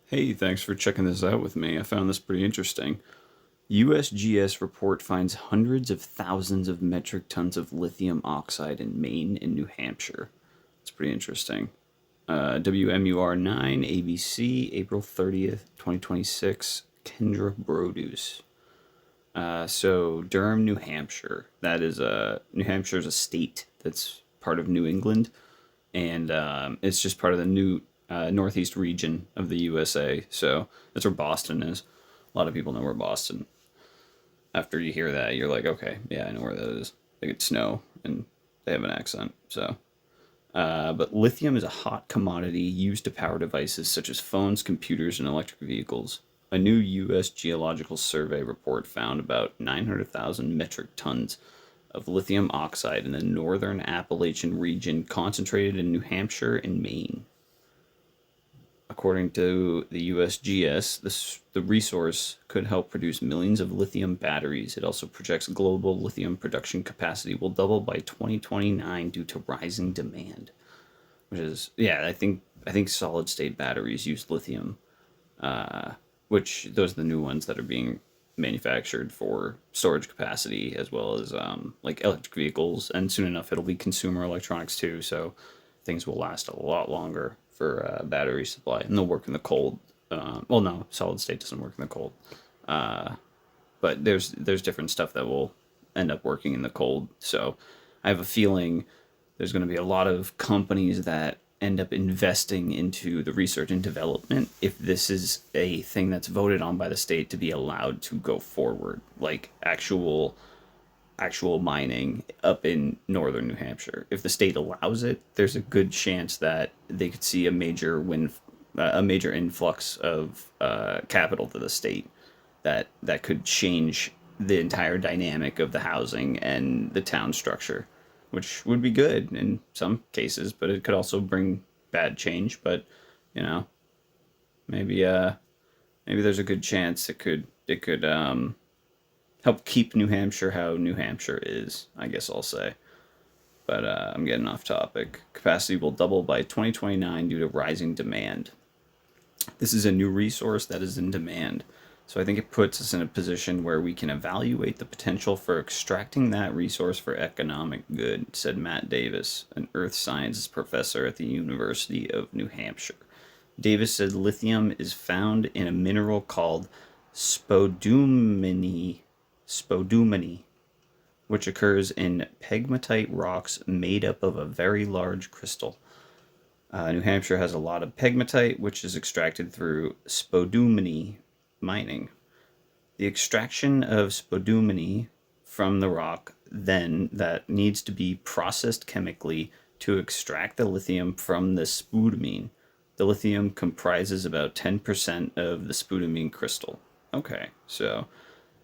Hey, thanks for checking this out with me. I found this pretty interesting. USGS report finds hundreds of thousands of metric tons of lithium oxide in Maine and New Hampshire. It's pretty interesting. WMUR 9 ABC, April 30th, 2026. Kendra Produce. So Durham, New Hampshire. New Hampshire is a state that's part of New England, and it's just part of the new northeast region of the USA. So that's where Boston is. A lot of people know where Boston. After you hear that, you're like, okay, yeah, I know where that is. They get snow and they have an accent. But lithium is a hot commodity used to power devices such as phones, computers, and electric vehicles. A new U.S. Geological Survey report found about 900,000 metric tons of lithium oxide in the northern Appalachian region, concentrated in New Hampshire and Maine. According to the USGS, the resource could help produce millions of lithium batteries. It also projects global lithium production capacity will double by 2029 due to rising demand. Which is, yeah, I think solid state batteries use lithium, which those are the new ones that are being manufactured for storage capacity as well as like electric vehicles, and soon enough it'll be consumer electronics too. So things will last a lot longer for battery supply, and they'll work in the cold. Well, no, solid state doesn't work in the cold, but there's different stuff that will end up working in the cold. So I have a feeling there's going to be a lot of companies that end up investing into the research and development if this is a thing that's voted on by the state to be allowed to go forward, like actual mining up in northern New Hampshire. If the state allows it, there's a good chance that they could see a major influx of capital to the state that could change the entire dynamic of the housing and the town structure, which would be good in some cases, but it could also bring bad change. But you know, maybe maybe there's a good chance it could help keep New Hampshire how New Hampshire is, I guess I'll say. But I'm getting off topic. Capacity will double by 2029 due to rising demand. This is a new resource that is in demand. So I think it puts us in a position where we can evaluate the potential for extracting that resource for economic good, said Matt Davis, an earth sciences professor at the University of New Hampshire. Davis said lithium is found in a mineral called spodumene, which occurs in pegmatite rocks made up of a very large crystal. New Hampshire has a lot of pegmatite, which is extracted through spodumene mining. The extraction of spodumene from the rock then that needs to be processed chemically to extract the lithium from the spodumene. The lithium comprises about 10% of the spodumene crystal. Okay, so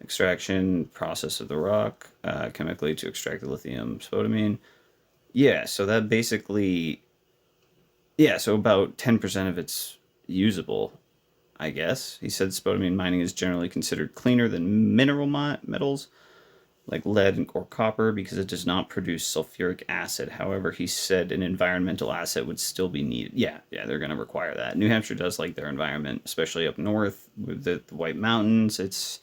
extraction process of the rock chemically to extract the lithium spodumene. Yeah, so that basically, yeah, so about 10% of it's usable, I guess. He said spodumene mining is generally considered cleaner than mineral metals like lead or copper because it does not produce sulfuric acid. However, he said an environmental asset would still be needed. Yeah, they're going to require that. New Hampshire does like their environment, especially up north with the White Mountains. It's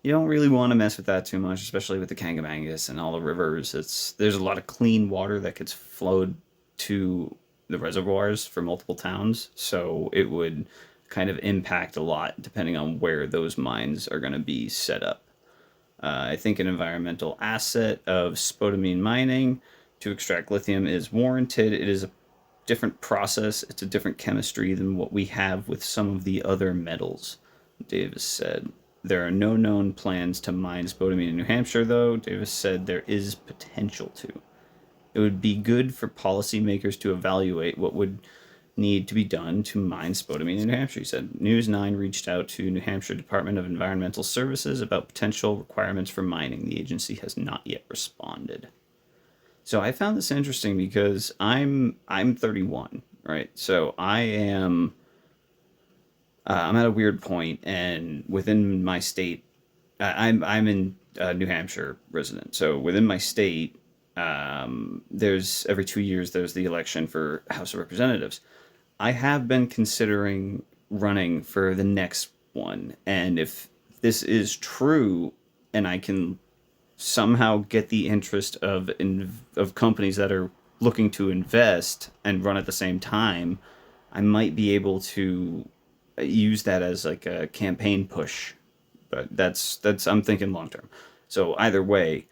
you don't really want to mess with that too much, especially with the Kangamangas and all the rivers. There's a lot of clean water that gets flowed to the reservoirs for multiple towns, so it would kind of impact a lot depending on where those mines are going to be set up. I think an environmental asset of spodumene mining to extract lithium is warranted. It is a different process, it's a different chemistry than what we have with some of the other metals, Davis said. There are no known plans to mine spodumene in New Hampshire, though. Davis said there is potential to. It would be good for policymakers to evaluate what would need to be done to mine spodumene in New Hampshire, he said. News 9 reached out to New Hampshire Department of Environmental Services about potential requirements for mining. The agency has not yet responded. So I found this interesting because I'm 31, right? So I'm at a weird point, and within my state, I'm in New Hampshire resident. So within my state, there's every 2 years there's the election for House of Representatives. I have been considering running for the next one. And if this is true, and I can somehow get the interest of companies that are looking to invest and run at the same time, I might be able to use that as like a campaign push. But that's I'm thinking long term. So either way,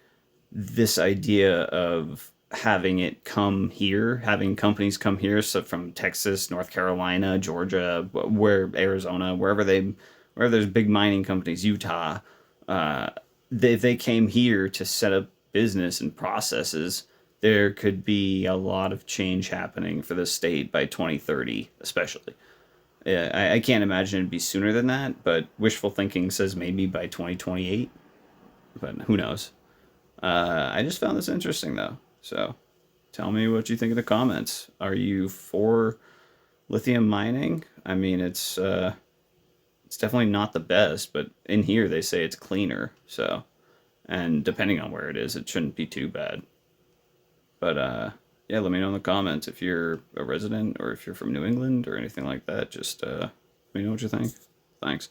this idea of having it come here, having companies come here, so from Texas, North Carolina, Georgia, where Arizona, wherever there's big mining companies, Utah, uh, they came here to set up business and processes. There could be a lot of change happening for the state by 2030, especially. Yeah, I can't imagine it'd be sooner than that, but wishful thinking says maybe by 2028, but who knows? I just found this interesting though. So tell me what you think in the comments. Are you for lithium mining? I mean, it's definitely not the best, but in here they say it's cleaner. So, and depending on where it is, it shouldn't be too bad. But yeah, let me know in the comments if you're a resident or if you're from New England or anything like that. Just let me know what you think. Thanks.